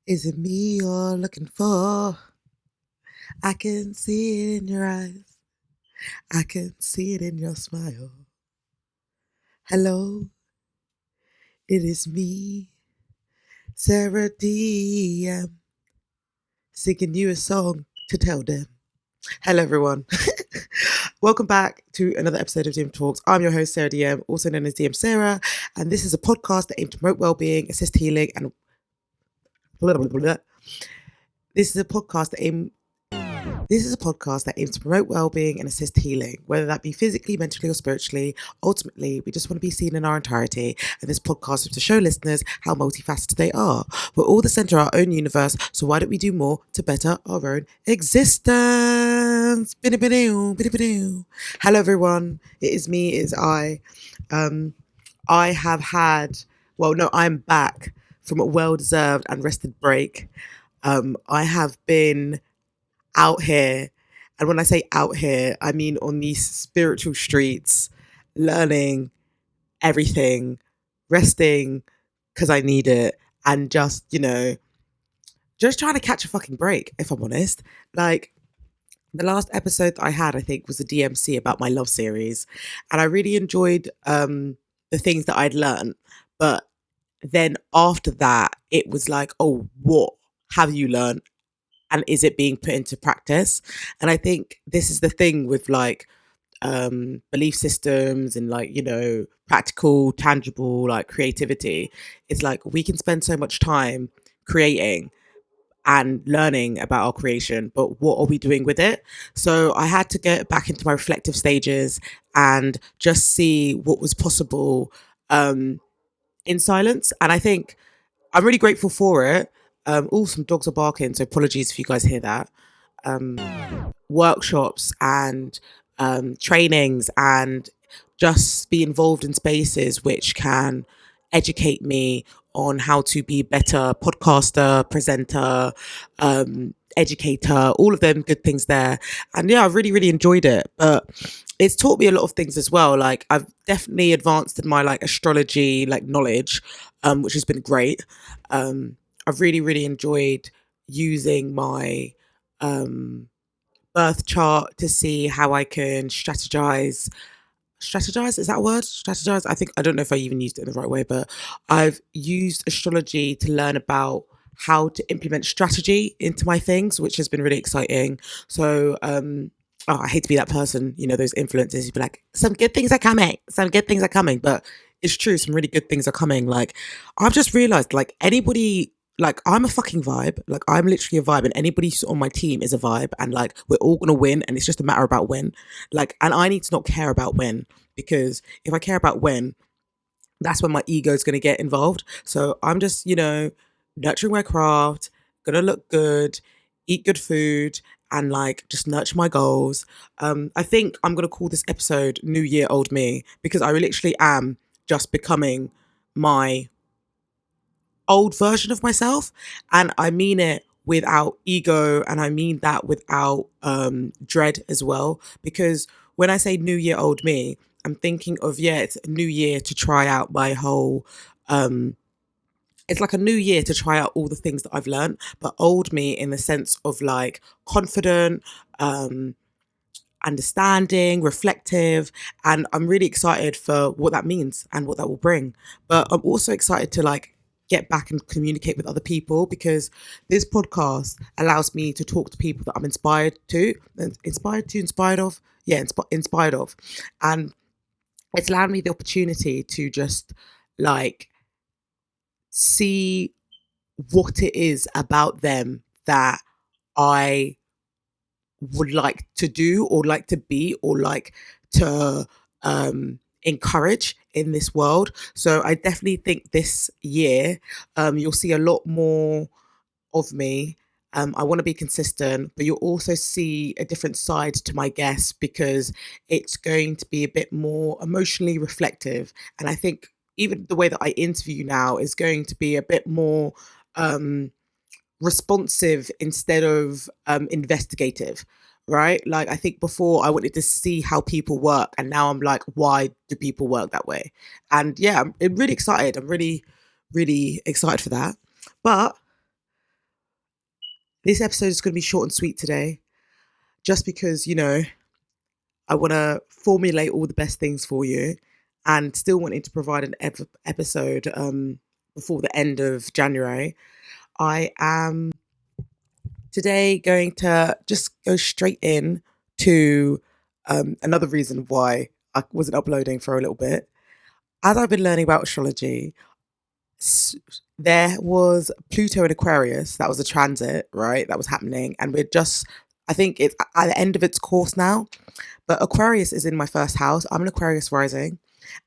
Is it me you're looking for? I can see it in your eyes. I can see it in your smile. Hello, it is me, Sarah DM, singing you a song to tell them. Hello, everyone. Welcome back to another episode of DM Talks. I'm your host, Sarah DM, also known as DM.Seerah, and this is a podcast that aims to promote well-being, assist healing, and blah, blah, blah, blah. This is a podcast that aims to promote well-being and assist healing, whether that be physically, mentally, or spiritually. Ultimately, we just want to be seen in our entirety, and this podcast is to show listeners how multifaceted they are. We're all the center of our own universe, so why don't we do more to better our own existence? Hello, everyone. It is me. It is I. I have had, I'm back from a well-deserved and rested break. I have been out here. And when I say out here, I mean on these spiritual streets, learning everything, resting because I need it, and just trying to catch a fucking break, if I'm honest. Like, the last episode that I had, I think, was a DMC about my love series. And I really enjoyed the things that I'd learned. But then after that, it was like, oh, what have you learned? And is it being put into practice? And I think this is the thing with belief systems and practical, tangible, like creativity. It's like we can spend so much time creating and learning about our creation, but what are we doing with it? So I had to get back into my reflective stages and just see what was possible in silence. And I think I'm really grateful for it. Some dogs are barking, so apologies if you guys hear that. Workshops and trainings, and just be involved in spaces which can educate me on how to be better podcaster, presenter, educator, all of them good things there. And yeah, I really, really enjoyed it. But it's taught me a lot of things as well. Like, I've definitely advanced in my astrology knowledge, which has been great. I've really, really enjoyed using my birth chart to see how I can strategize. Strategize, is that a word? Strategize? I don't know if I even used it in the right way, but I've used astrology to learn about how to implement strategy into my things, which has been really exciting. So, I hate to be that person, those influencers who be like, some good things are coming, but it's true, some really good things are coming. Like, I've just realized, anybody, I'm a fucking vibe. I'm literally a vibe, and anybody who's on my team is a vibe, and we're all gonna win, and it's just a matter about when. And I need to not care about when, because if I care about when, that's when my ego is gonna get involved. So I'm just, nurturing my craft, gonna look good, eat good food, and just nurture my goals. I think I'm gonna call this episode New Year Old Me, because I literally am just becoming my old version of myself, and I mean it without ego, and I mean that without dread as well, because when I say New Year Old Me, I'm thinking of, it's a new year to try out my whole it's like a new year to try out all the things that I've learned, but old me in the sense of confident, understanding, reflective, and I'm really excited for what that means and what that will bring. But I'm also excited to get back and communicate with other people, because this podcast allows me to talk to people that I'm inspired of, and it's allowed me the opportunity to just see what it is about them that I would like to do, or like to be, or like to encourage in this world. So I definitely think this year you'll see a lot more of me. I want to be consistent, but you'll also see a different side to my guests, because it's going to be a bit more emotionally reflective. And I think even the way that I interview now is going to be a bit more responsive instead of investigative, right? I think before I wanted to see how people work, and now I'm like, why do people work that way? And yeah, I'm really excited. I'm really, really excited for that. But This episode is going to be short and sweet today, just because, I want to formulate all the best things for you and still wanting to provide an episode before the end of January. I am today going to just go straight in to another reason why I wasn't uploading for a little bit. As I've been learning about astrology, there was Pluto in Aquarius. That was a transit, right? That was happening. And I think it's at the end of its course now. But Aquarius is in my first house. I'm an Aquarius rising.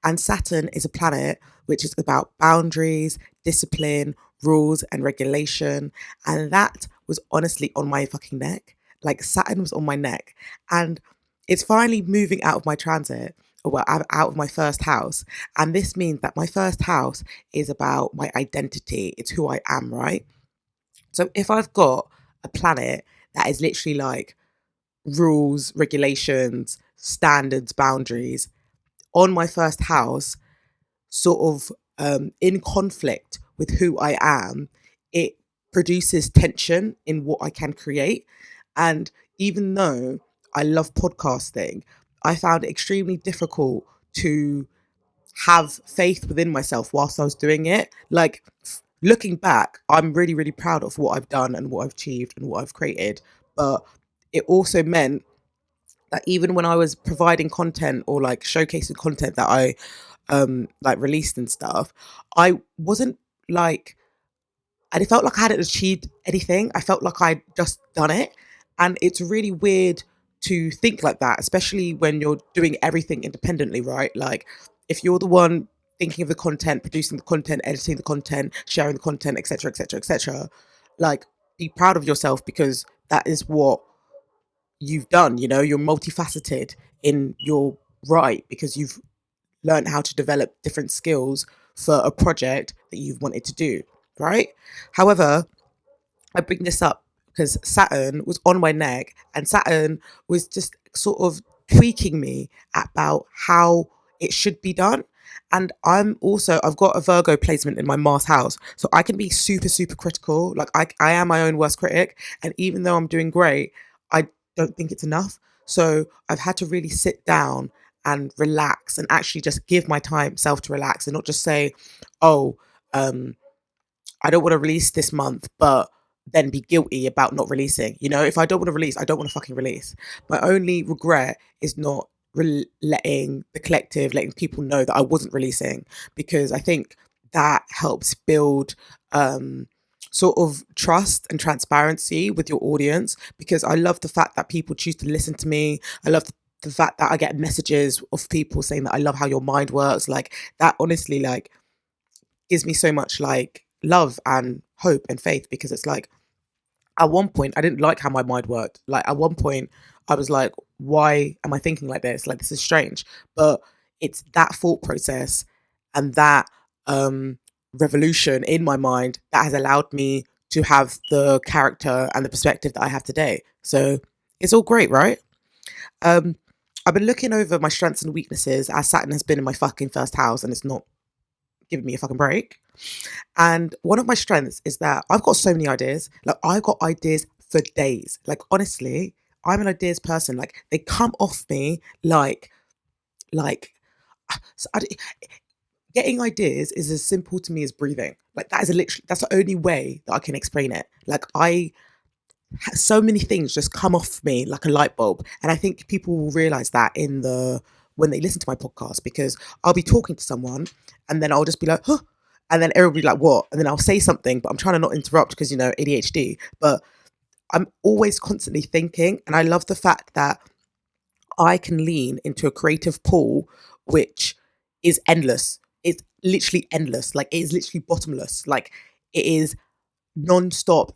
And Saturn is a planet which is about boundaries, discipline, rules, and regulation. And that was honestly on my fucking neck. Like Saturn was on my neck. And it's finally moving out of my transit, or well, out of my first house. And this means that my first house is about my identity. It's who I am, right? So if I've got a planet that is literally like rules, regulations, standards, boundaries on my first house, sort of in conflict with who I am, it produces tension in what I can create. And even though I love podcasting, I found it extremely difficult to have faith within myself whilst I was doing it. Like, looking back, I'm really, really proud of what I've done and what I've achieved and what I've created. But it also meant that even when I was providing content or like showcasing content that I like released and stuff, I wasn't like, and it felt like I hadn't achieved anything. I felt like I'd just done it. And it's really weird to think like that, especially when you're doing everything independently, right? Like, if you're the one thinking of the content, producing the content, editing the content, sharing the content, etc., etc., etc., like, be proud of yourself, because that is what you've done. You're multifaceted in your right, because you've learned how to develop different skills for a project that you've wanted to do, right? However, I bring this up because Saturn was on my neck, and Saturn was just sort of tweaking me about how it should be done. And I've got a Virgo placement in my Mars house. So I can be super, super critical. Like, I am my own worst critic. And even though I'm doing great, I don't think it's enough. So I've had to really sit down and relax and actually just give my time self to relax, and not just say, oh, I don't want to release this month, but then be guilty about not releasing. If I don't want to release, I don't want to fucking release. My only regret is not letting the collective, letting people know that I wasn't releasing, because I think that helps build sort of trust and transparency with your audience, because I love the fact that people choose to listen to me. I love the fact that I get messages of people saying that I love how your mind works. Like, that honestly, like, gives me so much like love and hope and faith, because it's like, at one point I didn't like how my mind worked. Like, at one point I was like, why am I thinking like this? Like, this is strange. But it's that thought process and that revolution in my mind that has allowed me to have the character and the perspective that I have today. So it's all great, right? I've been looking over my strengths and weaknesses, as Saturn has been in my fucking first house and it's not giving me a fucking break. And one of my strengths is that I've got so many ideas. Like, I've got ideas for days. Like, honestly, I'm an ideas person. Like, they come off me like so getting ideas is as simple to me as breathing. Like, that's the only way that I can explain it. Like, so many things just come off me like a light bulb. And I think people will realize that when they listen to my podcast, because I'll be talking to someone and then I'll just be like, huh. And then everybody like, what? And then I'll say something, but I'm trying to not interrupt because, ADHD. But I'm always constantly thinking. And I love the fact that I can lean into a creative pool, which is endless. It's literally endless. Like, it is literally bottomless. Like, it is non-stop,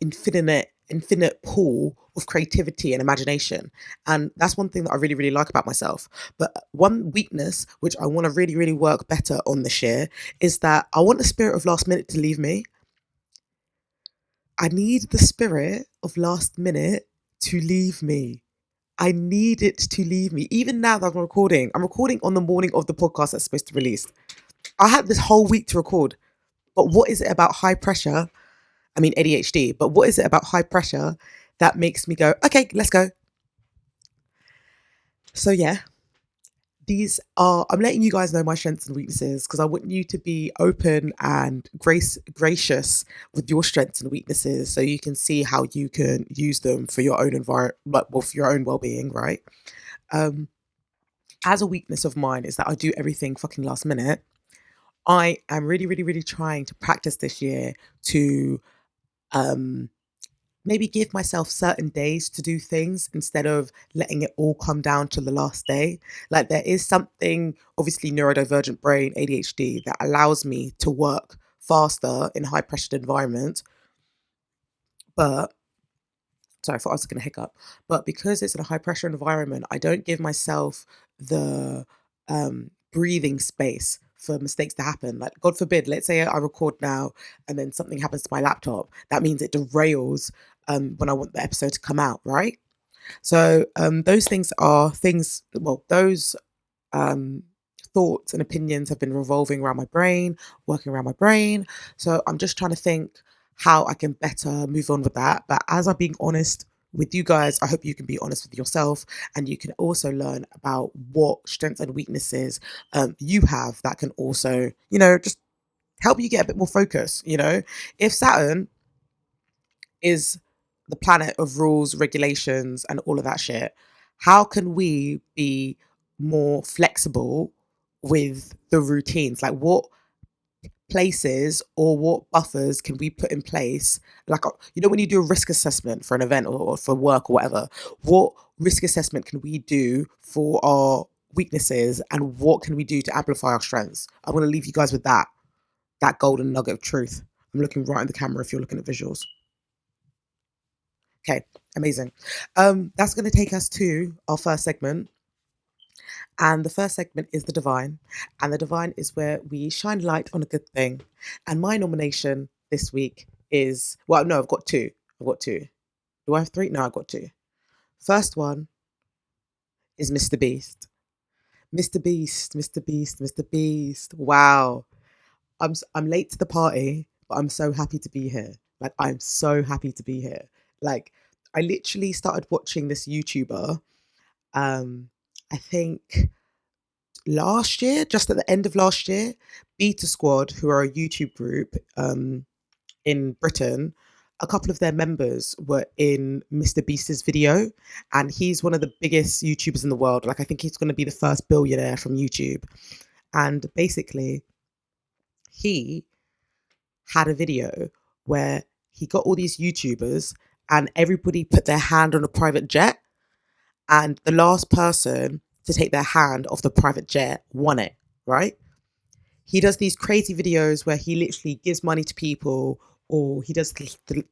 infinite pool of creativity and imagination. And that's one thing that I really, really like about myself. But one weakness, which I want to really, really work better on this year, is that I want the spirit of last minute to leave me. I need the spirit of last minute to leave me. I need it to leave me. Even now that I'm recording on the morning of the podcast that's supposed to release. I had this whole week to record. But what is it about high pressure I mean ADHD, but what is it about high pressure that makes me go, okay, let's go? So yeah, I'm letting you guys know my strengths and weaknesses because I want you to be open and gracious with your strengths and weaknesses so you can see how you can use them for your own environment, well, for your own well-being, right? Um, as a weakness of mine is that I do everything fucking last minute. I am really, really, really trying to practice this year to um maybe give myself certain days to do things instead of letting it all come down to the last day. Like there is something, obviously neurodivergent brain, ADHD, that allows me to work faster in high pressured environments. But sorry, I thought I was going to hiccup. But because it's in a high pressure environment, I don't give myself the breathing space for mistakes to happen. Like, God forbid, let's say I record now and then something happens to my laptop. That means it derails when I want the episode to come out, right? So those things are things, well, those um, thoughts and opinions have been revolving around my brain, working around my brain. So I'm just trying to think how I can better move on with that. But as I'm being honest with you guys, I hope you can be honest with yourself and you can also learn about what strengths and weaknesses you have that can also, just help you get a bit more focus. If Saturn is the planet of rules, regulations, and all of that shit, how can we be more flexible with the routines? Like, what places or what buffers can we put in place? Like, when you do a risk assessment for an event or for work or whatever, what risk assessment can we do for our weaknesses and what can we do to amplify our strengths? I want to leave you guys with that golden nugget of truth. I'm looking right in the camera if you're looking at visuals. Okay, amazing. That's going to take us to our first segment. And the first segment is the divine. And the divine is where we shine light on a good thing. And my nomination this week is, well, no, I've got two. Do I have three? No, I've got two. First one is Mr.Beast. Mr.Beast, Mr. Beast, Mr. Beast. Wow. I'm late to the party, but I'm so happy to be here. Like, I'm so happy to be here. Like, I literally started watching this YouTuber, I think last year, just at the end of last year. Beta Squad, who are a YouTube group in Britain, a couple of their members were in Mr. Beast's video, and he's one of the biggest YouTubers in the world. Like, I think he's going to be the first billionaire from YouTube. And basically, he had a video where he got all these YouTubers and everybody put their hand on a private jet, and the last person to take their hand off the private jet won it, right? He does these crazy videos where he literally gives money to people, or he does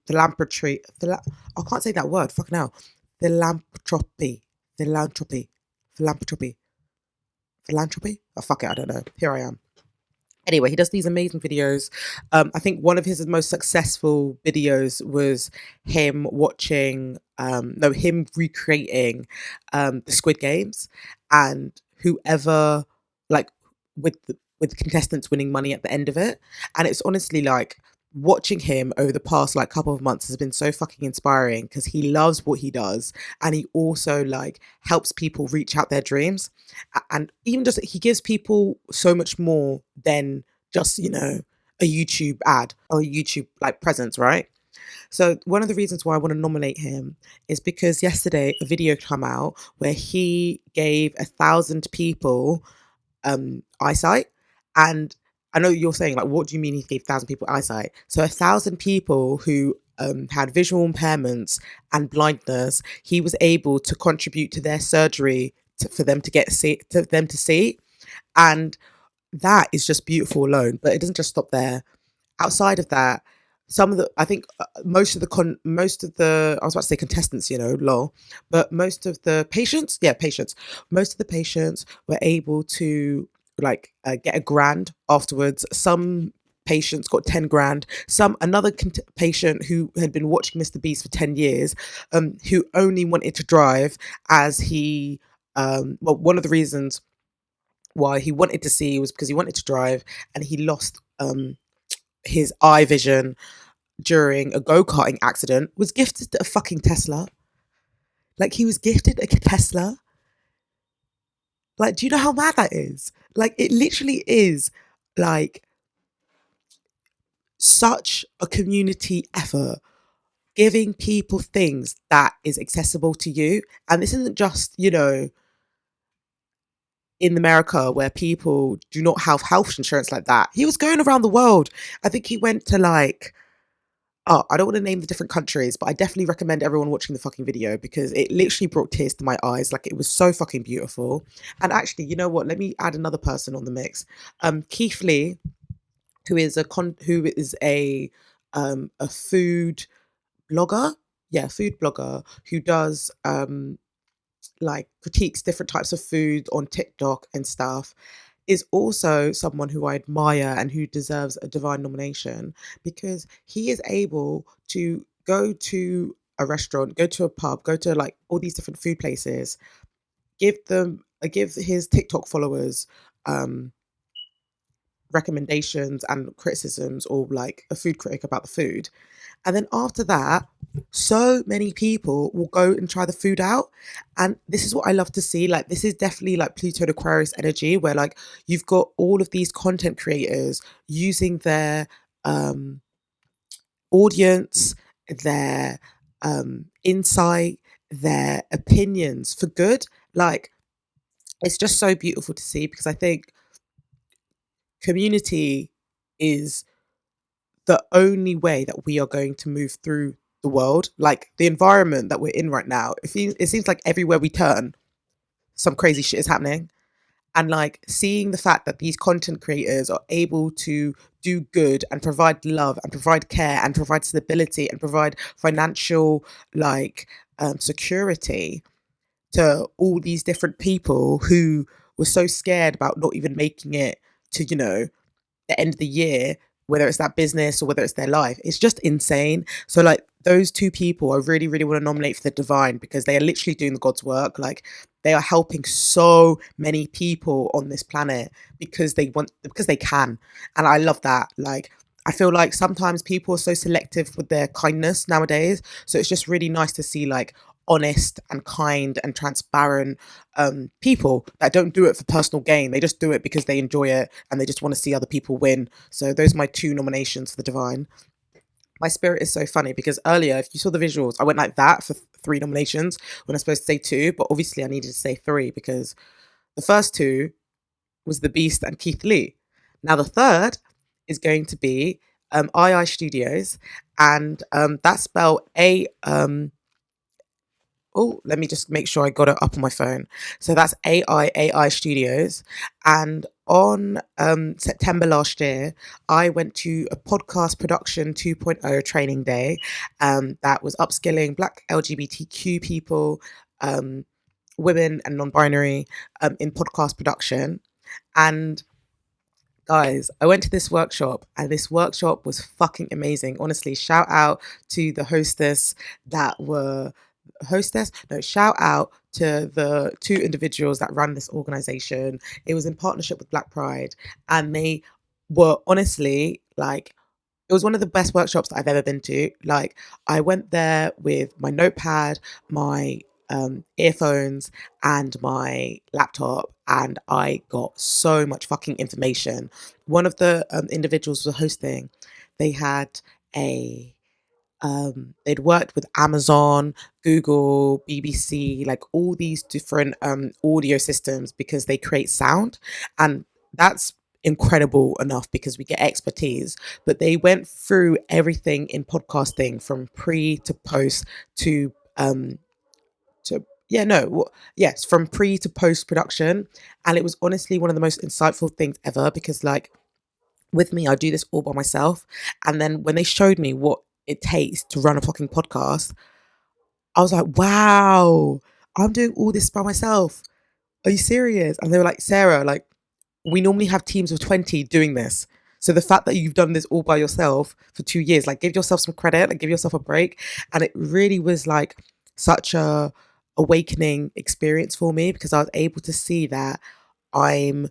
philanthropy. I can't say that word, fucking hell. Philanthropy. Oh, fuck it, I don't know. Here I am. Anyway, he does these amazing videos. I think one of his most successful videos was him him recreating the Squid Games, and whoever, like, with contestants winning money at the end of it. And it's honestly like, watching him over the past like couple of months has been so fucking inspiring because he loves what he does, and he also like helps people reach out their dreams. And even just, he gives people so much more than just a YouTube ad or a YouTube like presence, right? So one of the reasons why I want to nominate him is because yesterday a video came out where he gave 1,000 people eyesight. And I know you're saying, like, what do you mean he gave 1,000 people eyesight? So 1,000 people who had visual impairments and blindness, he was able to contribute to their surgery for them to see. And that is just beautiful alone. But it doesn't just stop there. Outside of that, I think most of the I was about to say contestants, lol, but most of the patients, most of the patients were able to like get $1,000 afterwards. Some patients got 10 grand. Another patient who had been watching Mr. Beast for 10 years, who only wanted to drive, as he one of the reasons why he wanted to see was because he wanted to drive, and he lost his eye vision during a go-karting accident was gifted a fucking Tesla. Like, he was gifted a Tesla. Like, do you know how mad that is? Like, it literally is like such a community effort, giving people things that is accessible to you. And this isn't just, in America where people do not have health insurance like that. He was going around the world. I think he went to like, oh, I don't want to name the different countries, but I definitely recommend everyone watching the fucking video because it literally brought tears to my eyes. Like, it was so fucking beautiful. And actually, you know what? Let me add another person on the mix. Keith Lee, who is a food blogger. Yeah, food blogger who does like critiques different types of food on TikTok and stuff, is also someone who I admire and who deserves a divine nomination because he is able to go to a restaurant, go to a pub, go to like all these different food places, give his TikTok followers recommendations and criticisms, or like a food critic about the food. And then after that, so many people will go and try the food out. And this is what I love to see. Like, this is definitely like Pluto and Aquarius energy, where like you've got all of these content creators using their audience, their insight, their opinions for good. Like, it's just so beautiful to see because I think community is the only way that we are going to move through the world. Like, the environment that we're in right now, it seems like everywhere we turn, some crazy shit is happening. And like, seeing the fact that these content creators are able to do good and provide love and provide care and provide stability and provide financial like security to all these different people who were so scared about not even making it to, the end of the year, whether it's that business or whether it's their life. It's just insane. So like, those two people I really, really want to nominate for the divine because they are literally doing the God's work. Like, they are helping so many people on this planet because they can. And I love that. Like, I feel like sometimes people are so selective with their kindness nowadays. So it's just really nice to see like honest and kind and transparent people that don't do it for personal gain. They just do it because they enjoy it and they just want to see other people win. So those are my two nominations for the divine. My spirit is so funny because earlier, if you saw the visuals, I went like that for three nominations when I was supposed to say two, but obviously I needed to say three because the first two was the Beast and Keith Lee. Now the third is going to be AIAI Studios, and that's spelled let me just make sure I got it up on my phone. So that's AIAI Studios. And on September last year, I went to a podcast production 2.0 training day that was upskilling Black LGBTQ people, women and non-binary in podcast production. And guys, I went to this workshop and this workshop was fucking amazing. Honestly, shout out to the shout out to the two individuals that run this organization. It was in partnership with Black Pride, and they were honestly like, it was one of the best workshops that I've ever been to. Like, I went there with my notepad, my earphones, and my laptop, and I got so much fucking information. One of the individuals was hosting. They had a they'd worked with Amazon, Google, BBC, like all these different audio systems because they create sound, and that's incredible enough because we get expertise. But they went through everything in podcasting from pre to post to yes, from pre to post production, and it was honestly one of the most insightful things ever because like, with me, I do this all by myself. And then when they showed me what it takes to run a fucking podcast, I was like, wow, I'm doing all this by myself. Are you serious? And they were like, Sarah, like, we normally have teams of 20 doing this. So the fact that you've done this all by yourself for 2 years, like, give yourself some credit, like, give yourself a break. And it really was like such a awakening experience for me because I was able to see that I'm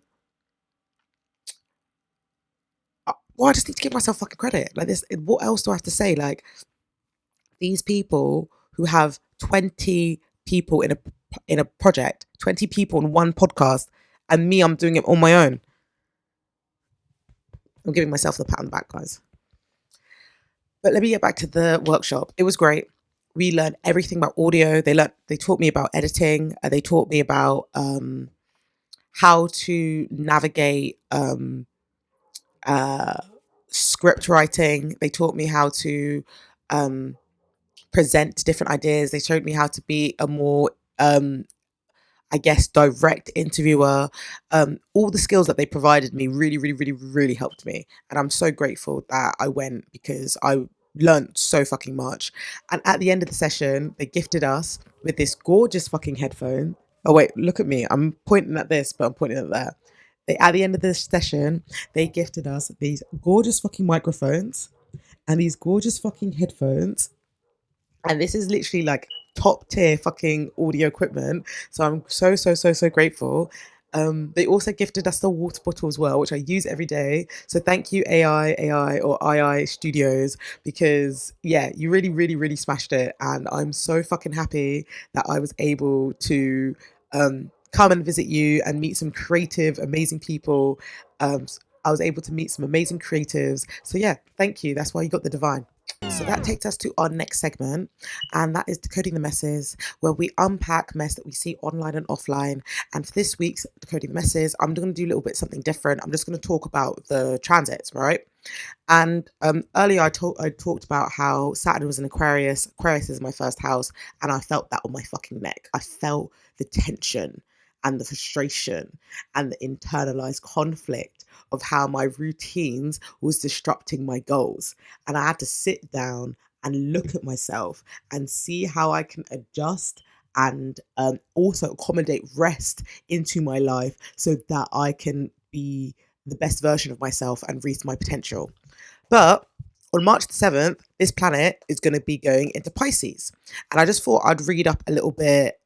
well, I just need to give myself fucking credit. Like this, what else do I have to say? Like these people who have 20 people in a project, 20 people in one podcast, and me, I'm doing it on my own. I'm giving myself the pat on the back, guys. But let me get back to the workshop. It was great. We learned everything about audio. They taught me about editing. They taught me about how to navigate script writing. They taught me how to present different ideas. They showed me how to be a more I guess, direct interviewer. All the skills that they provided me really, really, really, really helped me. And I'm so grateful that I went because I learned so fucking much. And at the end of the session, they gifted us with this gorgeous fucking headphone. Oh, wait, look at me. I'm pointing at this, but I'm pointing at that. At the end of this session, they gifted us these gorgeous fucking microphones and these gorgeous fucking headphones, and this is literally like top tier fucking audio equipment. So I'm so grateful. They also gifted us the water bottle as well, which I use every day. So thank you, AI or II Studios, because yeah, you really, really, really smashed it. And I'm so fucking happy that I was able to come and visit you and meet some creative, amazing people. I was able to meet some amazing creatives. So yeah, thank you. That's why you got the divine. So that takes us to our next segment, and that is Decoding the Messes, where we unpack mess that we see online and offline. And for this week's Decoding the Messes, I'm going to do a little bit something different. I'm just going to talk about the transits, right? And earlier I talked about how Saturn was in Aquarius. Aquarius is my first house, and I felt that on my fucking neck. I felt the tension and the frustration and the internalized conflict of how my routines was disrupting my goals. And I had to sit down and look at myself and see how I can adjust and also accommodate rest into my life so that I can be the best version of myself and reach my potential. But on March the 7th, this planet is going to be going into Pisces. And I just thought I'd read up a little bit,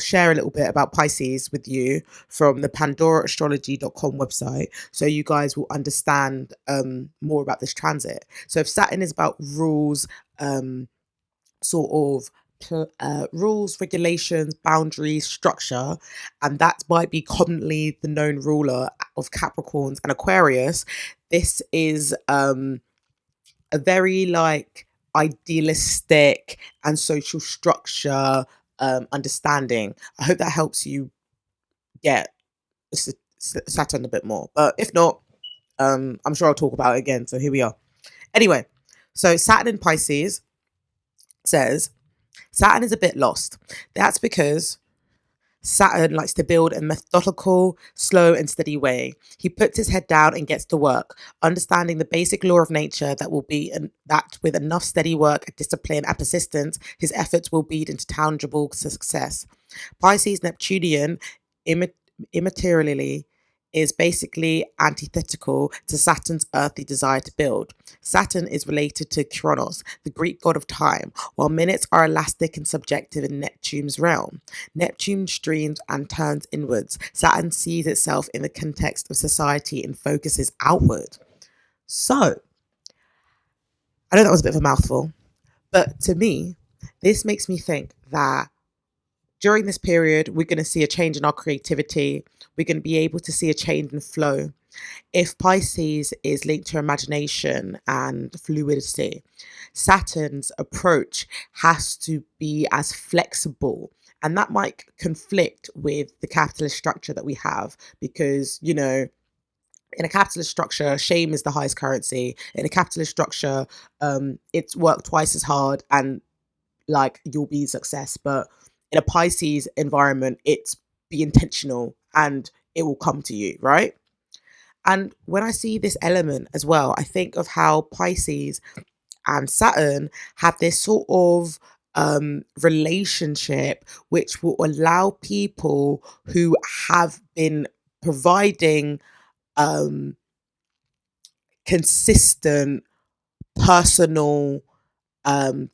share a little bit about Pisces with you from the pandoraastrology.com website, so you guys will understand more about this transit. So if Saturn is about rules, rules, regulations, boundaries, structure, and that might be commonly the known ruler of Capricorns and Aquarius, this is a very like idealistic and social structure understanding. I hope that helps you get Saturn a bit more. But if not, I'm sure I'll talk about it again. So here we are. Anyway, so Saturn in Pisces says Saturn is a bit lost. That's because Saturn likes to build a methodical, slow, and steady way. He puts his head down and gets to work, understanding the basic law of nature that with enough steady work, discipline, and persistence, his efforts will lead into tangible success. Pisces Neptunian immaterially is basically antithetical to Saturn's earthly desire to build. Saturn is related to Kronos, the Greek god of time, while minutes are elastic and subjective in Neptune's realm. Neptune streams and turns inwards. Saturn sees itself in the context of society and focuses outward. So, I know that was a bit of a mouthful, but to me, this makes me think that during this period, we're going to see a change in our creativity. We're going to be able to see a change in flow. If Pisces is linked to imagination and fluidity, Saturn's approach has to be as flexible. And that might conflict with the capitalist structure that we have because, you know, in a capitalist structure, shame is the highest currency. In a capitalist structure, it's work twice as hard and like you'll be a success. But in a Pisces environment, it's be intentional and it will come to you, right? And when I see this element as well, I think of how Pisces and Saturn have this sort of relationship which will allow people who have been providing consistent personal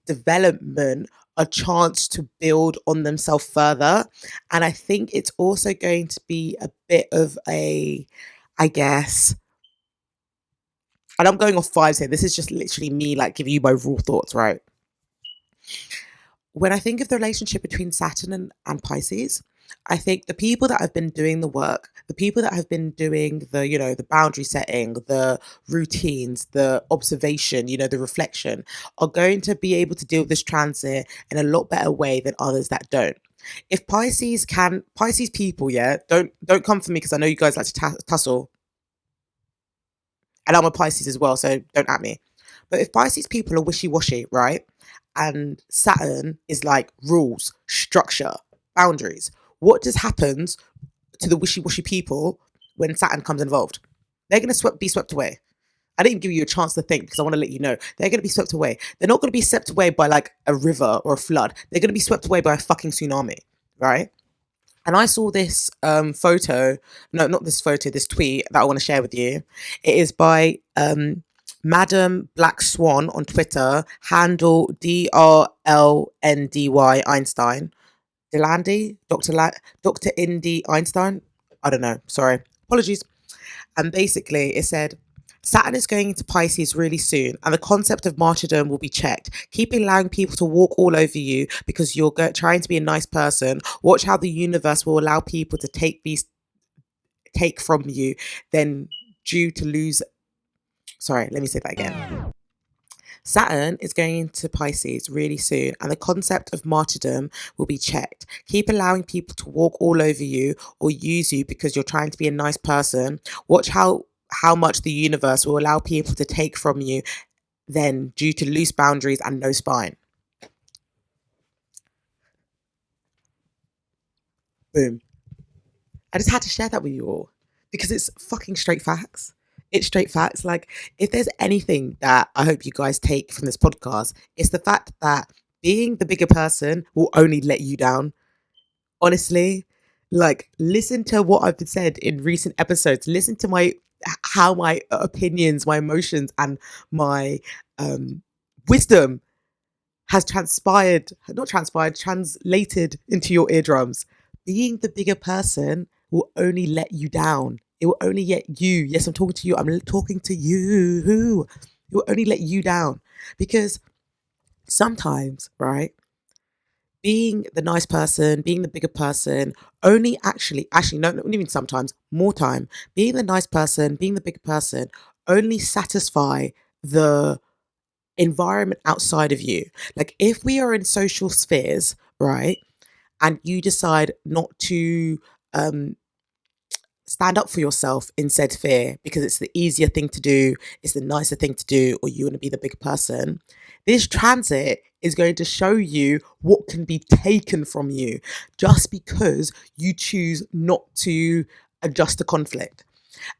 development a chance to build on themselves further. And I think it's also going to be a bit of a, I guess, And I'm going off vibes here. This is just literally me like giving you my raw thoughts, right? When I think of the relationship between Saturn and Pisces, I think the people that have been doing the work, the people that have been doing the, the boundary setting, the routines, the observation, the reflection, are going to be able to deal with this transit in a lot better way than others that don't. If Pisces people, yeah, don't come for me because I know you guys like to tussle, and I'm a Pisces as well, so don't at me. But if Pisces people are wishy washy, right? And Saturn is like rules, structure, boundaries. What just happens to the wishy washy people when Saturn comes involved? They're going to be swept away. I didn't give you a chance to think because I want to let you know. They're going to be swept away. They're not going to be swept away by like a river or a flood. They're going to be swept away by a fucking tsunami, right? And I saw this photo, no, not this photo, this tweet that I want to share with you. It is by Madam Black Swan on Twitter, handle DRLNDY Einstein. Delandy? Dr. Indy Einstein? I don't know, sorry. Apologies. And basically, it said, Saturn is going into Pisces really soon, and the concept of martyrdom will be checked. Keep allowing people to walk all over you because you're trying to be a nice person. Watch how the universe will allow people to take from you, then due to lose. Sorry, let me say that again. Saturn is going into Pisces really soon, and the concept of martyrdom will be checked. Keep allowing people to walk all over you or use you because you're trying to be a nice person. Watch how much the universe will allow people to take from you then due to loose boundaries and no spine. Boom. I just had to share that with you all because it's fucking straight facts. It's straight facts. Like, if there's anything that I hope you guys take from this podcast, it's the fact that being the bigger person will only let you down. Honestly, like, listen to what I've said in recent episodes. Listen to how my opinions, my emotions, and my wisdom has translated into your eardrums. Being the bigger person will only let you down. It will only let you, yes, I'm talking to you, I'm talking to you. It will only let you down. Because sometimes, right, being the nice person, being the bigger person, only actually, no, not even sometimes, more time, being the nice person, being the bigger person, only satisfy the environment outside of you. Like, if we are in social spheres, right, and you decide not to um stand up for yourself in said sphere because it's the easier thing to do, it's the nicer thing to do, or you want to be the big person, this transit is going to show you what can be taken from you just because you choose not to adjust to conflict.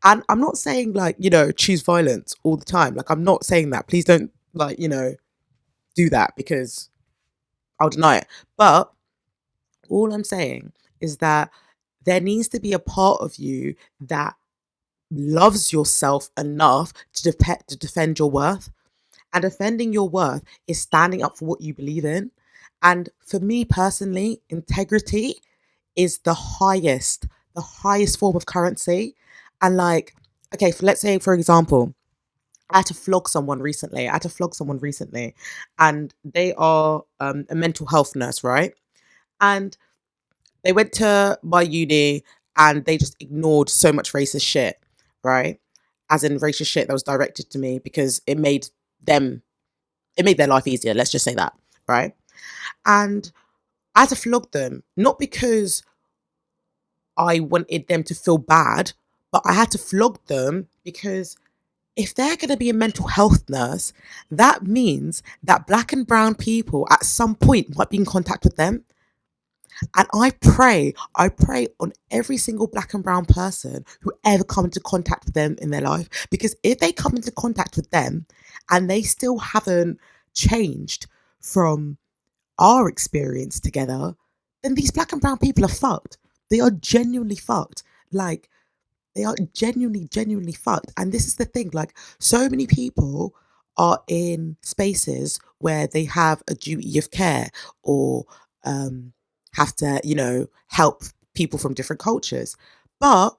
And I'm not saying, like, choose violence all the time. Like, I'm not saying that. Please don't, like, do that because I'll deny it. But all I'm saying is that there needs to be a part of you that loves yourself enough to defend your worth. And defending your worth is standing up for what you believe in. And for me personally, integrity is the highest form of currency. And like, okay, let's say, for example, I had to flog someone recently. And they are a mental health nurse, right? And they went to my uni and they just ignored so much racist shit, right? As in racist shit that was directed to me because them, it made their life easier. Let's just say that, right? And I had to flog them, not because I wanted them to feel bad, but I had to flog them because if they're going to be a mental health nurse, that means that black and brown people at some point might be in contact with them. And I pray on every single black and brown person who ever come into contact with them in their life. Because if they come into contact with them and they still haven't changed from our experience together, then these black and brown people are fucked. They are genuinely fucked. Like, they are genuinely fucked. And this is the thing, like, so many people are in spaces where they have a duty of care or have to, help people from different cultures. But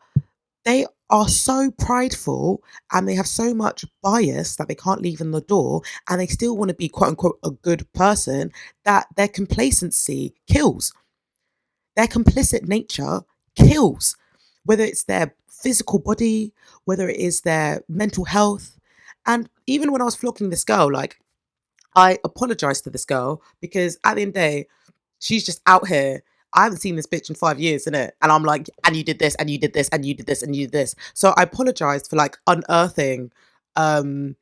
they are so prideful and they have so much bias that they can't leave in the door, and they still want to be quote unquote a good person, that their complacency kills. Their complicit nature kills, whether it's their physical body, whether it is their mental health. And even when I was flocking this girl, like, I apologized to this girl because at the end of the day, she's just out here. I haven't seen this bitch in 5 years, innit? And I'm like, and you did this, and you did this, and you did this, and you did this. So I apologized for like unearthing um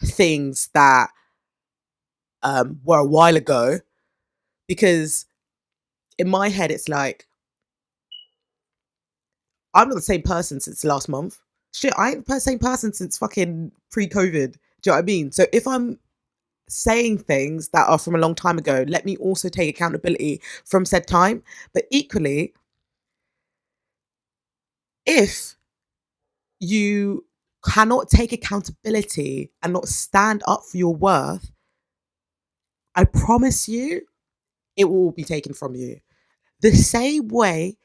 things that were a while ago, because in my head it's like, I'm not the same person since last month. Shit, I ain't the same person since fucking pre-COVID. Do you know what I mean? So if I'm saying things that are from a long time ago, let me also take accountability from said time. But equally, if you cannot take accountability and not stand up for your worth, I promise you, it will be taken from you. The same way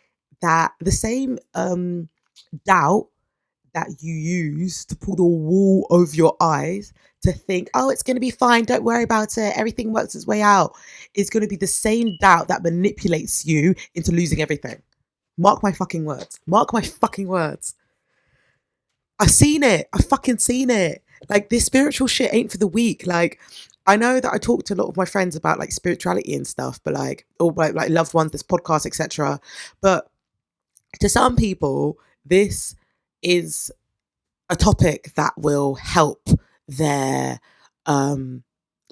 that the same doubt that you use to pull the wool over your eyes to think, oh, it's going to be fine, don't worry about it, everything works its way out, is going to be the same doubt that manipulates you into losing everything. Mark my fucking words. Mark my fucking words. I've seen it. I've fucking seen it. Like, this spiritual shit ain't for the weak. Like, I know that I talk to a lot of my friends about like spirituality and stuff, but like, or like loved ones, this podcast, etc. But to some people, this is a topic that will help their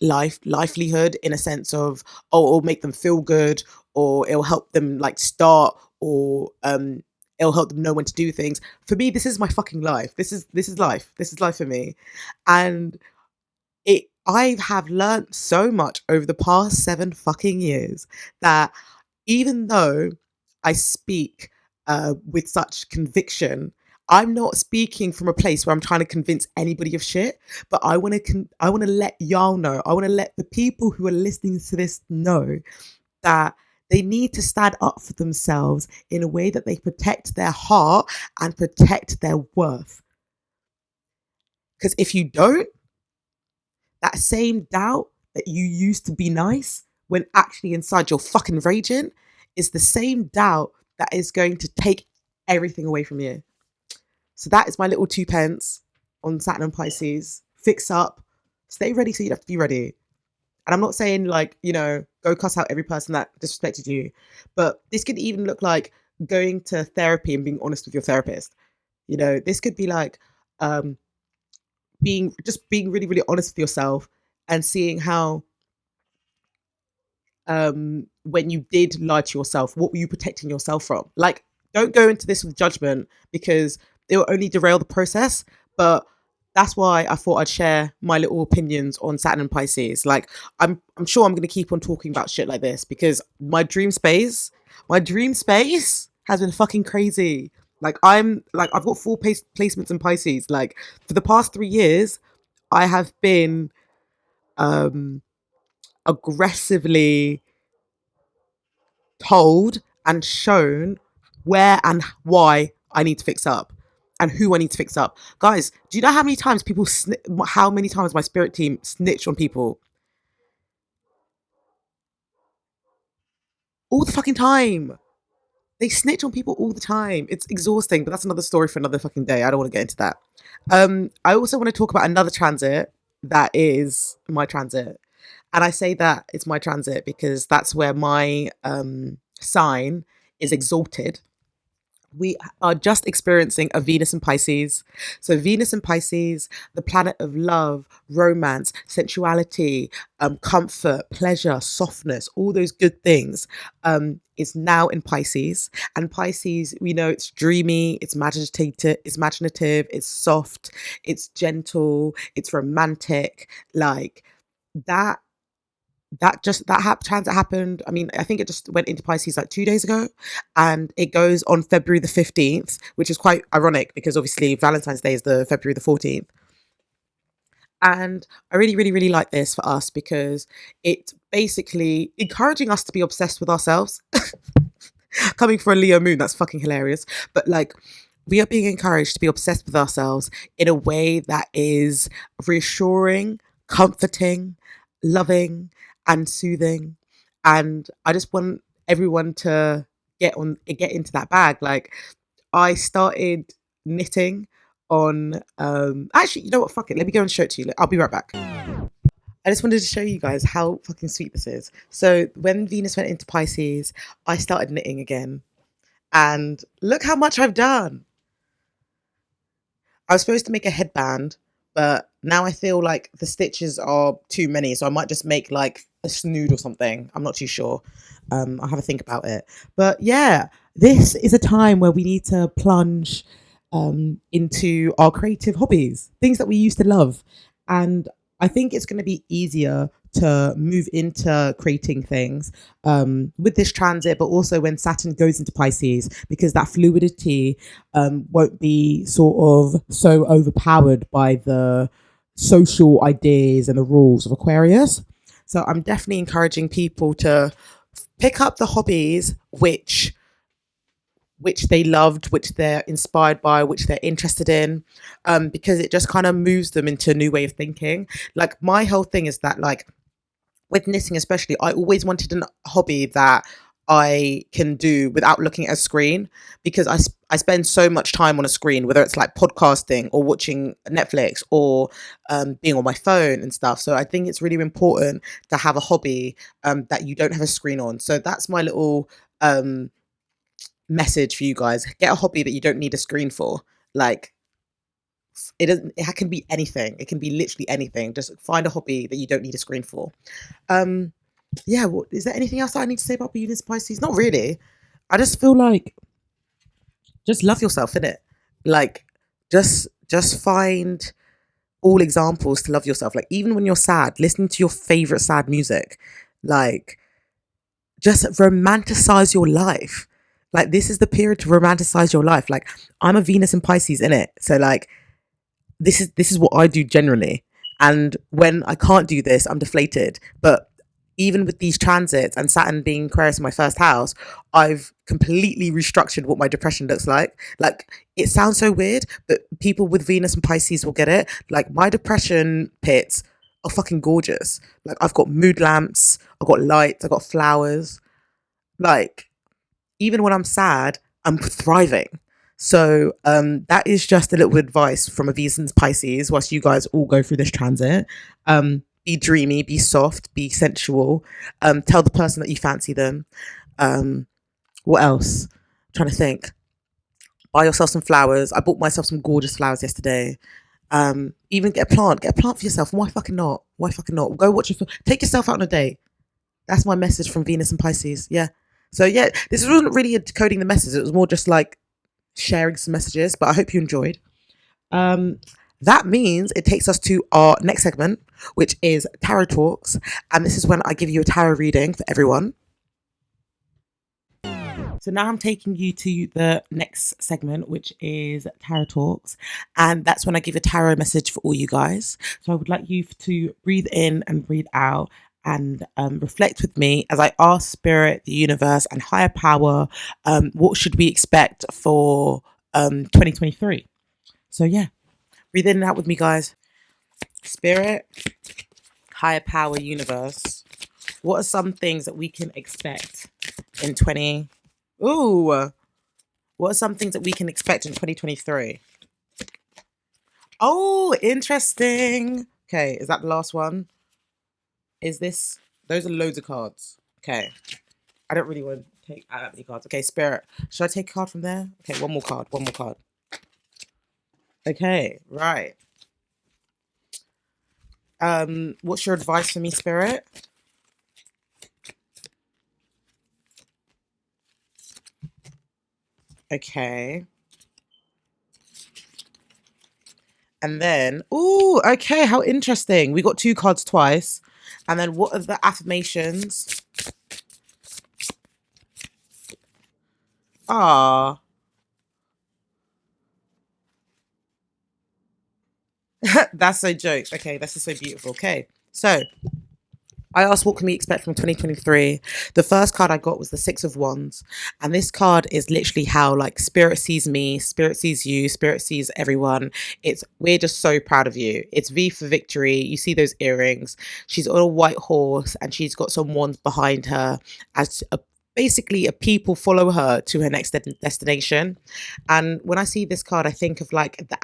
livelihood, in a sense of, oh, it'll make them feel good, or it'll help them like start, or it'll help them know when to do things. For me, this is my fucking life. This is life. This is life for me. And I have learned so much over the past 7 fucking years that even though I speak with such conviction, I'm not speaking from a place where I'm trying to convince anybody of shit. But I want to let y'all know. I want to let the people who are listening to this know that they need to stand up for themselves in a way that they protect their heart and protect their worth. Because if you don't, that same doubt that you used to be nice when actually inside you're fucking raging is the same doubt that is going to take everything away from you. So that is my little 2 pence on Saturn and Pisces. Fix up. Stay ready so you have to be ready. And I'm not saying like, go cuss out every person that disrespected you. But this could even look like going to therapy and being honest with your therapist. This could be like being really, really honest with yourself and seeing how when you did lie to yourself, what were you protecting yourself from? Like, don't go into this with judgment, because it will only derail the process. But that's why I thought I'd share my little opinions on Saturn and Pisces. Like, I'm sure I'm going to keep on talking about shit like this, because my dream space has been fucking crazy. Like, I've got 4 placements in Pisces. Like, for the past 3 years, I have been aggressively told and shown where and why I need to fix up and who I need to fix up. Guys, do you know how many times how many times my spirit team snitched on people? All the fucking time. They snitch on people all the time. It's exhausting, but that's another story for another fucking day. I don't want to get into that. I also want to talk about another transit that is my transit. And I say that it's my transit because that's where my sign is exalted. We are just experiencing a Venus in Pisces. So Venus in Pisces, the planet of love, romance, sensuality, comfort, pleasure, softness, all those good things, is now in Pisces. And Pisces, we know it's dreamy, it's imaginative, it's soft, it's gentle, it's romantic. Like, that transit happened. I mean, I think it just went into Pisces like 2 days ago, and it goes on February the 15th, which is quite ironic because obviously Valentine's Day is the February the 14th. And I really, really, really like this for us because it's basically encouraging us to be obsessed with ourselves. Coming for a Leo moon, that's fucking hilarious. But like, we are being encouraged to be obsessed with ourselves in a way that is reassuring, comforting, loving, and soothing. And I just want everyone to get into that bag. Like, I started knitting on actually, you know what, fuck it, let me go and show it to you. I'll be right back. I just wanted to show you guys how fucking sweet this is. So when Venus went into Pisces, I started knitting again, and look how much I've done. I was supposed to make a headband, but now I feel like the stitches are too many, so I might just make like a snood or something. I'm not too sure. I'll have a think about it. But yeah, this is a time where we need to plunge into our creative hobbies, things that we used to love. And I think it's going to be easier to move into creating things with this transit, but also when Saturn goes into Pisces, because that fluidity won't be sort of so overpowered by the social ideas and the rules of Aquarius. So I'm definitely encouraging people to pick up the hobbies which they loved, which they're inspired by, which they're interested in, because it just kind of moves them into a new way of thinking. Like, my whole thing is that, like, with knitting especially, I always wanted a hobby that I can do without looking at a screen, because I spend so much time on a screen, whether it's like podcasting or watching Netflix or being on my phone and stuff. So I think it's really important to have a hobby that you don't have a screen on. So that's my little message for you guys. Get a hobby that you don't need a screen for. Like, it can be anything. It can be literally anything. Just find a hobby that you don't need a screen for. Um yeah, well, is there anything else that I need to say about Venus Pisces? Not really. I just feel like just love yourself, innit? Like, just find all examples to love yourself. Like, even when you're sad, listening to your favorite sad music. Like, just romanticize your life. Like, this is the period to romanticize your life. Like, I'm a Venus and Pisces in it. So like, this is what I do generally. And when I can't do this, I'm deflated. But even with these transits and Saturn being Aquarius in my first house, I've completely restructured what my depression looks like. Like, it sounds so weird, but people with Venus and Pisces will get it. Like, my depression pits are fucking gorgeous. Like, I've got mood lamps, I've got lights, I've got flowers. Like, even when I'm sad, I'm thriving. So that is just a little advice from a Venus and Pisces whilst you guys all go through this transit. Be dreamy, be soft, be sensual. Tell the person that you fancy them. What else? I'm trying to think. Buy yourself some flowers. I bought myself some gorgeous flowers yesterday. Even get a plant. Get a plant for yourself. Why fucking not? Why fucking not? Go watch your film. Take yourself out on a date. That's my message from Venus and Pisces. Yeah. So yeah, this wasn't really decoding the message. It was more just like sharing some messages, but I hope you enjoyed. That means it takes us to our next segment, which is Tarot Talks. And this is when I give you a tarot reading for everyone. So now I'm taking you to the next segment, which is Tarot Talks. And that's when I give a tarot message for all you guys. So I would like you to breathe in and breathe out and reflect with me as I ask Spirit, the universe, and higher power, what should we expect for 2023? So yeah, breathe in and out with me, guys. Spirit, higher power, universe, what are some things that we can expect in 20? Ooh, what are some things that we can expect in 2023? Oh, interesting. Okay, is that the last one? Is this? Those are loads of cards. Okay, I don't really want to take that many cards. Okay, Spirit, should I take a card from there? Okay, one more card. One more card. Okay, right. What's your advice for me, Spirit? Okay. And then, ooh, okay, how interesting. We got two cards twice. And then what are the affirmations? Ah, that's so jokes. Okay, this is so beautiful. Okay, so I asked what can we expect from 2023. The first card I got was the Six of Wands. And this card is literally how like spirit sees me, spirit sees you, spirit sees everyone. It's we're just so proud of you. It's V for victory. You see those earrings. She's on a white horse and she's got some wands behind her as basically a people follow her to her next destination. And when I see this card, I think of like the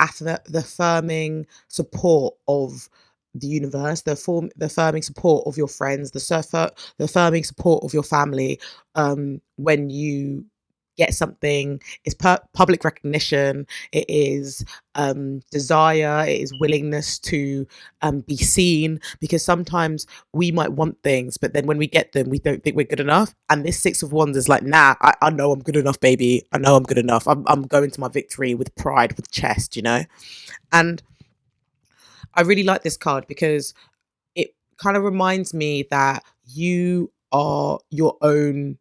affirming support of the universe, the affirming support of your friends, the affirming support of your family. When you get something, it's public recognition, it is desire, it is willingness to be seen, because sometimes we might want things, but then when we get them, we don't think we're good enough. And this Six of Wands is like, nah, I know I'm good enough, baby. I know I'm good enough. I'm going to my victory with pride, with chest, you know? And I really like this card because it kind of reminds me that you are your own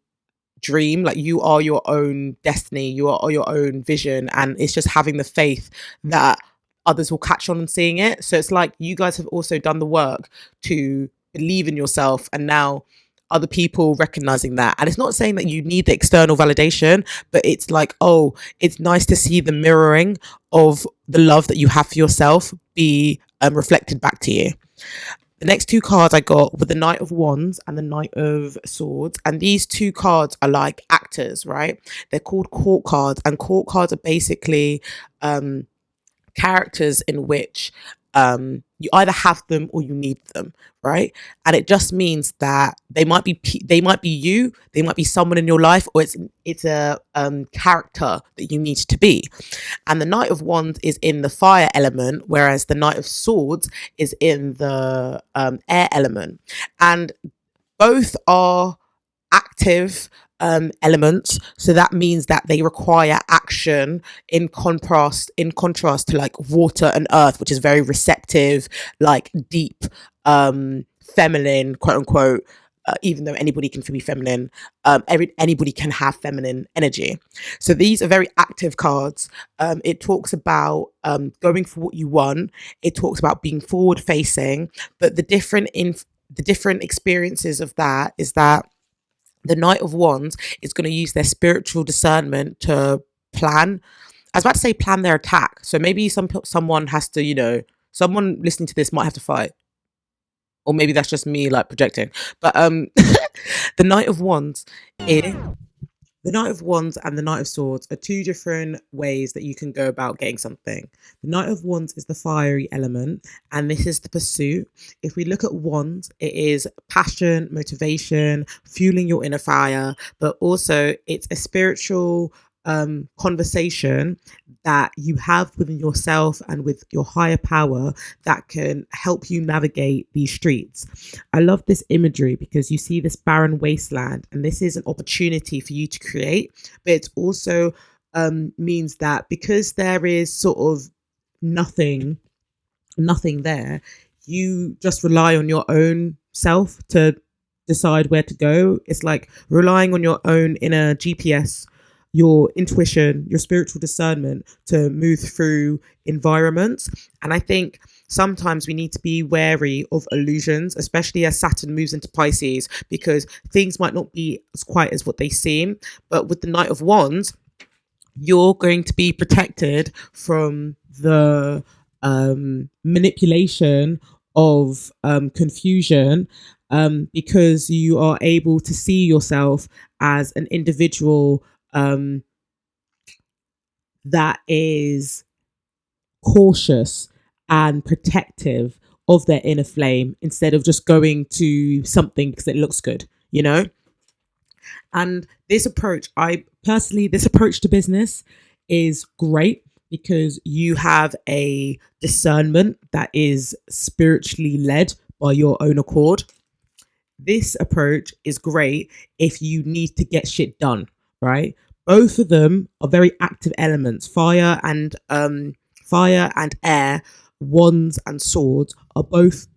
dream, like you are your own destiny, you are your own vision, and it's just having the faith that others will catch on and seeing it. So it's like you guys have also done the work to believe in yourself, and now other people recognizing that. And it's not saying that you need the external validation, but it's like, oh, it's nice to see the mirroring of the love that you have for yourself be reflected back to you. The next two cards I got were the Knight of Wands and the Knight of Swords. And these two cards are like actors, right? They're called court cards. And court cards are basically characters in which you either have them or you need them, right? And it just means that they might be you, they might be someone in your life, or it's a character that you need to be. And the Knight of Wands is in the fire element, whereas the Knight of Swords is in the air element. And both are active elements, so that means that they require action, in contrast to like water and earth, which is very receptive, like deep, feminine, quote unquote. Even though anybody can be feminine, anybody can have feminine energy. So these are very active cards. It talks about going for what you want. It talks about being forward facing, but the different experiences of that is that the Knight of Wands is going to use their spiritual discernment to plan. I was about to say plan their attack. So maybe someone has to, someone listening to this might have to fight. Or maybe that's just me like projecting. But the Knight of Wands is the Knight of Wands and the Knight of Swords are two different ways that you can go about getting something. The Knight of Wands is the fiery element, and this is the pursuit. If we look at Wands, it is passion, motivation, fueling your inner fire, but also it's a spiritual conversation that you have within yourself and with your higher power that can help you navigate these streets. I love this imagery because you see this barren wasteland, and this is an opportunity for you to create, but it also means that because there is sort of nothing there, you just rely on your own self to decide where to go. It's like relying on your own inner GPS, your intuition, your spiritual discernment to move through environments. And I think sometimes we need to be wary of illusions, especially as Saturn moves into Pisces, because things might not be as quite as what they seem. But with the Knight of Wands, you're going to be protected from the manipulation of confusion, because you are able to see yourself as an individual that is cautious and protective of their inner flame, instead of just going to something because it looks good, And this approach to business is great because you have a discernment that is spiritually led by your own accord. This approach is great if you need to get shit done, right? Both of them are very active elements. Fire and air, wands and swords are both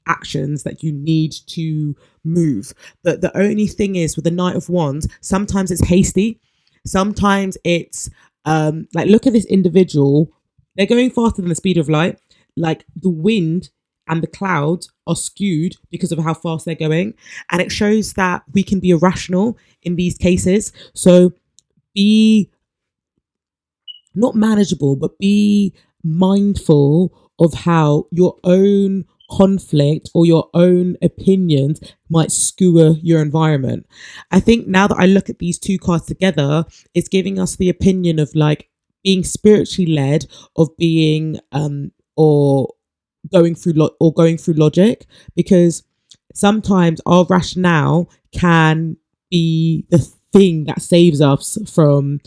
actions that you need to move. But the only thing is with the Knight of Wands, sometimes it's hasty. Sometimes it's like, look at this individual. They're going faster than the speed of light. Like the wind and the clouds are skewed because of how fast they're going. And it shows that we can be irrational in these cases. So be not manageable, but be mindful of how your own conflict or your own opinions might skewer your environment. I think now that I look at these two cards together, it's giving us the opinion of like being spiritually led, of being or going through logic, because sometimes our rationale can be the thing that saves us from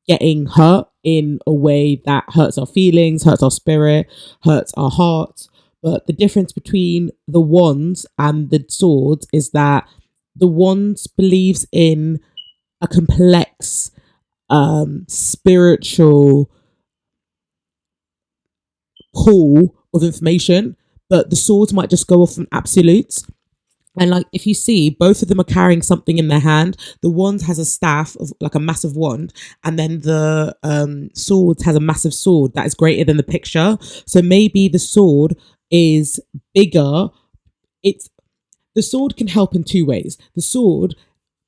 getting hurt in a way that hurts our feelings, hurts our spirit, hurts our heart. But the difference between the wands and the swords is that the wands believes in a complex spiritual pool of information, but the swords might just go off on absolutes. And like if you see, both of them are carrying something in their hand. The wand has a staff of like a massive wand, and then the sword has a massive sword that is greater than the picture. So maybe the sword is bigger. It's the sword can help in two ways. The sword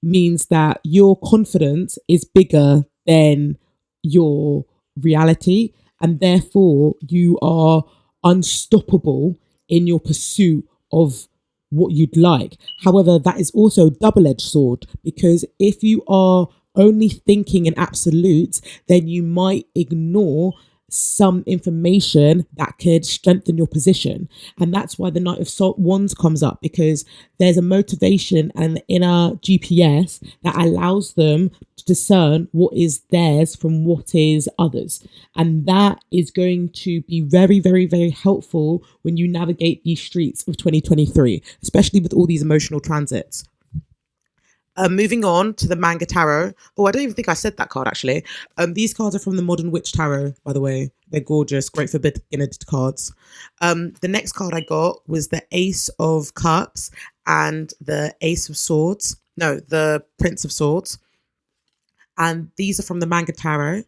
means that your confidence is bigger than your reality, and therefore you are unstoppable in your pursuit of what you'd like. However, that is also a double-edged sword, because if you are only thinking in absolutes, then you might ignore some information that could strengthen your position. And that's why the Knight of Wands comes up, because there's a motivation and an inner GPS that allows them to discern what is theirs from what is others. And that is going to be very, very, very helpful when you navigate these streets of 2023, especially with all these emotional transits. Moving on to the Manga Tarot. Oh, I don't even think I said that card actually. These cards are from the Modern Witch Tarot, by the way. They're gorgeous, great for beginner cards. The next card I got was the Ace of Cups and the Ace of Swords. No, the Prince of Swords. And these are from the Manga Tarot.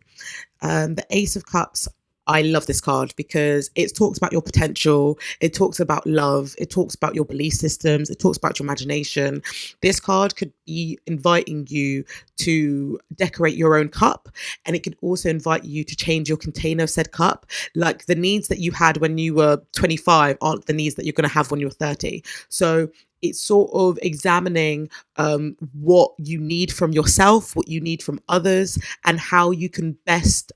The Ace of Cups, I love this card because it talks about your potential. It talks about love. It talks about your belief systems. It talks about your imagination. This card could be inviting you to decorate your own cup, and it could also invite you to change your container of said cup. Like the needs that you had when you were 25 aren't the needs that you're going to have when you're 30. So it's sort of examining what you need from yourself, what you need from others, and how you can best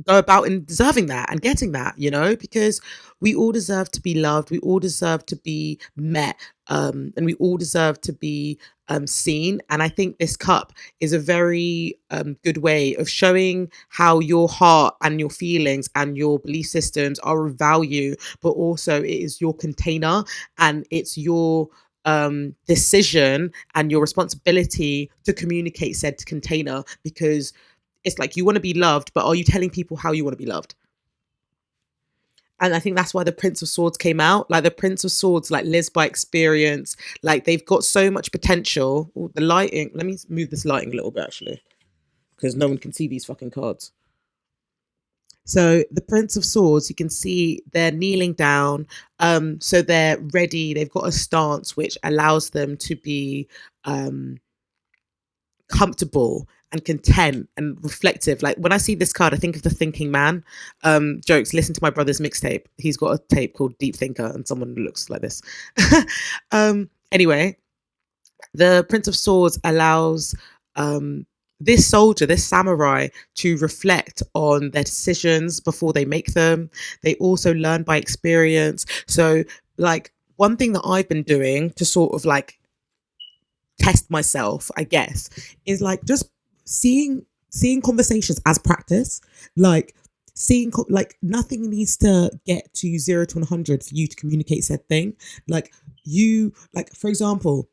go about in deserving that and getting that, you know, because we all deserve to be loved. We all deserve to be met. And we all deserve to be seen. And I think this cup is a very good way of showing how your heart and your feelings and your belief systems are of value, but also it is your container and it's your decision and your responsibility to communicate said container, because it's like you want to be loved, but are you telling people how you want to be loved? And I think that's why the Prince of Swords came out. Like the Prince of Swords, like lives by experience. Like they've got so much potential. Ooh, the lighting. Let me move this lighting a little bit actually, because no one can see these fucking cards. So the Prince of Swords, you can see they're kneeling down. So they're ready. They've got a stance which allows them to be comfortable and content and reflective. Like when I see this card, I think of the thinking man. Jokes, listen to my brother's mixtape. He's got a tape called Deep Thinker and someone looks like this. Anyway, the Prince of Swords allows this soldier, this samurai, to reflect on their decisions before they make them. They also learn by experience. So like one thing that I've been doing to sort of like test myself, I guess, is like just seeing conversations as practice. Like seeing like nothing needs to get to 0 to 100 for you to communicate said thing. Like you, like for example,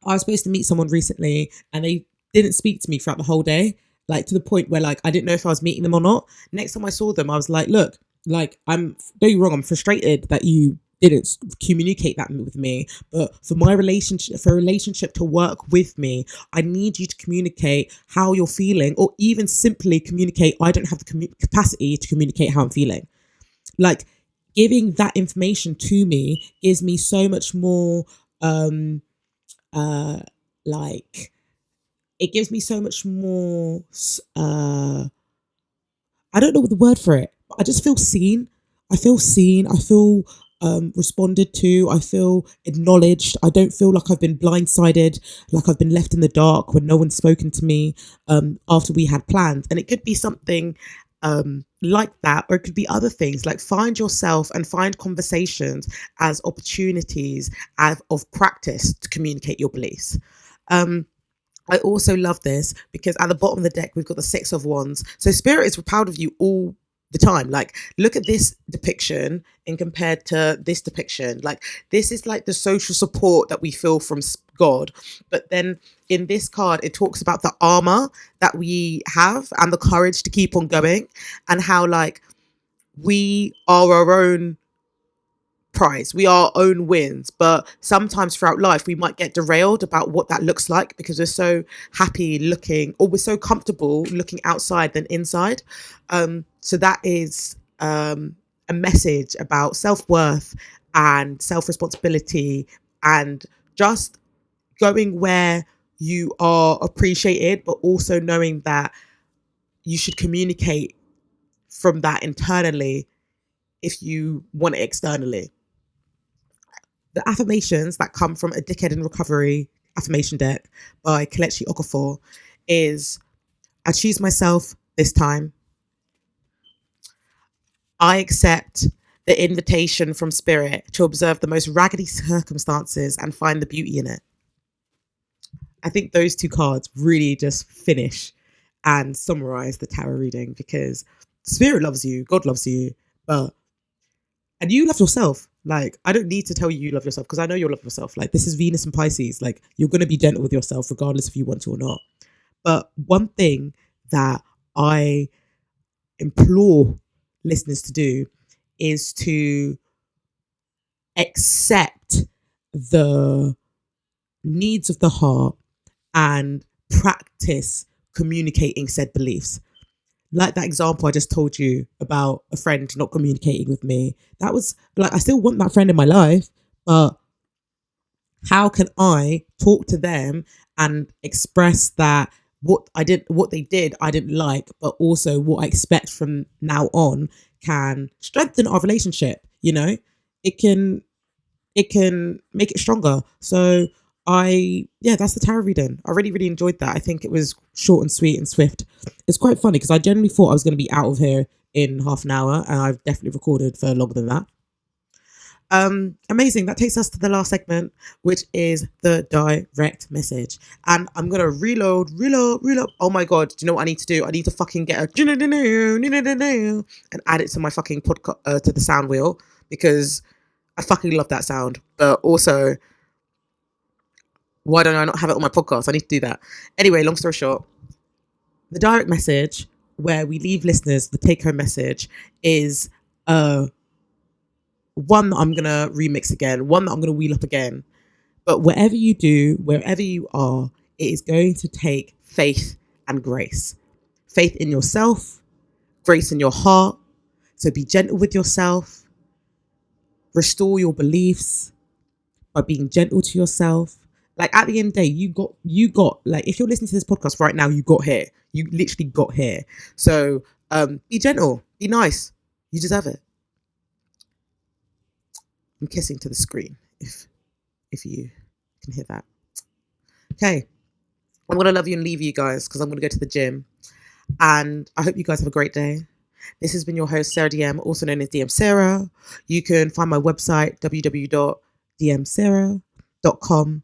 I was supposed to meet someone recently and they didn't speak to me throughout the whole day, like to the point where like I didn't know if I was meeting them or not. Next time I saw them, I was like, look, like don't get you wrong, I'm frustrated that you didn't communicate that with me, but for a relationship to work with me, I need you to communicate how you're feeling, or even simply communicate I don't have the capacity to communicate how I'm feeling. like giving that information to me gives me so much more like it gives me so much more I don't know what the word for it, but I just feel seen. I feel seen. I feel responded to. I feel acknowledged. I don't feel like I've been blindsided, like I've been left in the dark when no one's spoken to me after we had plans. And it could be something like that, or it could be other things. Like find yourself and find conversations as opportunities of practice to communicate your beliefs. I also love this because at the bottom of the deck, we've got the Six of Wands. So Spirit is proud of you all the time. Like, look at this depiction and compared to this depiction. Like, this is like the social support that we feel from God. But then in this card, it talks about the armor that we have and the courage to keep on going, and how like we are our own prize, we are our own wins, but sometimes throughout life we might get derailed about what that looks like because we're so happy looking, or we're so comfortable looking outside than inside. So that is a message about self-worth and self-responsibility, and just going where you are appreciated, but also knowing that you should communicate from that internally if you want it externally. The affirmations that come from A Dickhead in Recovery affirmation deck by Kelechi Okafor is: I choose myself this time. I accept the invitation from Spirit to observe the most raggedy circumstances and find the beauty in it. I think those two cards really just finish and summarize the tarot reading, because Spirit loves you, God loves you, and you love yourself. Like, I don't need to tell you you love yourself, because I know you love yourself. Like, this is Venus and Pisces. Like, you're going to be gentle with yourself regardless if you want to or not. But one thing that I implore listeners to do is to accept the needs of the heart and practice communicating said beliefs. Like that example I just told you about a friend not communicating with me. That was like, I still want that friend in my life, but how can I talk to them and express that what they did, I didn't like, but also what I expect from now on can strengthen our relationship. You know, it can make it stronger. So that's the tarot reading. I really, really enjoyed that. I think it was short and sweet and swift. It's quite funny because I generally thought I was going to be out of here in half an hour, and I've definitely recorded for longer than that. Amazing. That takes us to the last segment, which is the direct message. And I'm going to reload. Oh my God. Do you know what I need to do? I need to fucking get a and add it to my fucking podcast, to the sound wheel, because I fucking love that sound. But also, why don't I not have it on my podcast? I need to do that. Anyway, long story short, the direct message, where we leave listeners the take-home message, is one that I'm going to remix again, one that I'm going to wheel up again. But whatever you do, wherever you are, it is going to take faith and grace. Faith in yourself, grace in your heart. So be gentle with yourself. Restore your beliefs by being gentle to yourself. Like, at the end of the day, you got, like, if you're listening to this podcast right now, you got here. You literally got here. So be gentle, be nice. You deserve it. I'm kissing to the screen, if you can hear that. Okay. I'm going to love you and leave you guys, because I'm going to go to the gym. And I hope you guys have a great day. This has been your host, Sarah DM, also known as DM.Seerah. You can find my website, www.DM.Seerah.com.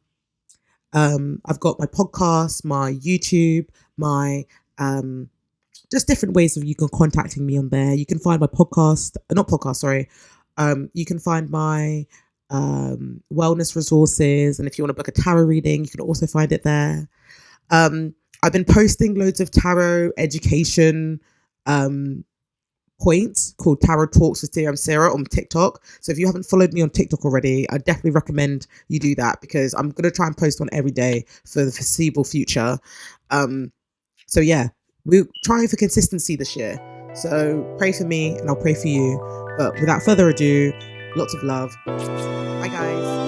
I've got my podcast, my YouTube, my just different ways of you can contacting me on there. You can find my podcast, you can find my wellness resources, and if you want to book a tarot reading, you can also find it there. I've been posting loads of tarot education points called Tarot Talks with DM.Seerah on TikTok. So if you haven't followed me on TikTok already, I definitely recommend you do that, because I'm going to try and post one every day for the foreseeable future. So yeah, we're trying for consistency this year. So pray for me and I'll pray for you. But without further ado, lots of love. Bye, guys.